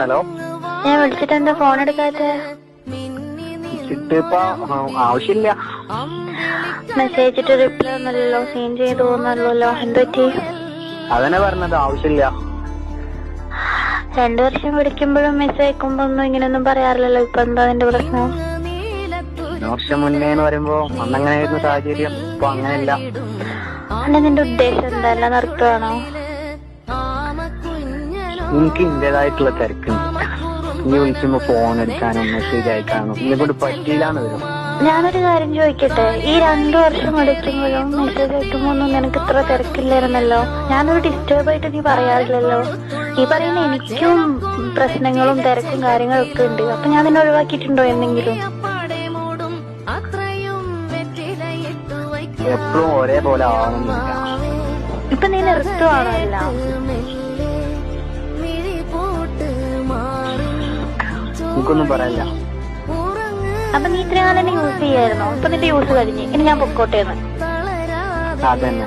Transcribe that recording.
Hello, ഞാൻ വിളിച്ചിട്ട് എന്താ ഫോൺ എടുക്കാത്ത? ഇപ്പൊ ആവശ്യമില്ല. മെസ്സേജ് ഇട്ട് റിപ്ലൈ ഒന്നല്ലോ, സീൻ ചെയ്ത് പോകുന്നല്ലോ, എന്തുപറ്റി? അതന്നെ പറഞ്ഞത്, ആവശ്യമില്ല. 2 വർഷം വിളിക്കുമ്പോഴും മെസ്സേജ് അയക്കുമ്പോ ഒന്നും ഇങ്ങനെയൊന്നും പറയാറില്ലല്ലോ. ഇപ്പൊ എന്താ നിന്റെ പ്രശ്നം? 1 വർഷം മുന്നേ എന്ന് പറയുമ്പോ അന്നങ്ങനെയായിരുന്നു സാഹചര്യം, ഇപ്പൊ അങ്ങനെയല്ല. അല്ല, നിന്റെ ഉദ്ദേശം എന്താ? എല്ലാം നിർത്തുവാണോ? എനിക്ക് ഇന്റേതായിട്ടുള്ള തിരക്കുണ്ട്. നീ വിളിക്കുമ്പോ ഫോൺ എടുക്കാനും മെസ്സേജ് അയക്കാനും ഇതിനെ കൊണ്ട് പറ്റിയില്ലാന്ന് വരും. ഞാനൊരു കാര്യം ചോദിക്കട്ടെ, ഈ 2 വർഷം വിളിക്കുമ്പോഴും മെസ്സേജ് അയക്കുമ്പോ ഒന്നും നിനക്ക് ഇത്ര തിരക്കില്ലായിരുന്നല്ലോ. ഞാനൊരു ഡിസ്റ്റർബ് ആയിട്ട് നീ പറയാറില്ലല്ലോ. നീ പറയുന്ന എനിക്കും പ്രശ്നങ്ങളും തിരക്കും കാര്യങ്ങളും ഒക്കെ ഉണ്ട്. അപ്പൊ ഞാൻ നിന്നെ ഒഴിവാക്കിയിട്ടുണ്ടോ എന്തെങ്കിലും? എപ്പോഴും ഒരേപോലെ ആവണമെന്നില്ല. ഇപ്പൊ നീ നിർത്തുവാണോ എല്ലാം? എനിക്കൊന്നും പറയില്ല. അപ്പൊ നീ ഇത്രയും കാലം യൂസ് ചെയ്യായിരുന്നോ? ഇപ്പൊ നിന്റെ യൂസ് കഴിഞ്ഞ് ഇനി ഞാൻ പൊക്കോട്ടേന്ന്? അതന്നെ.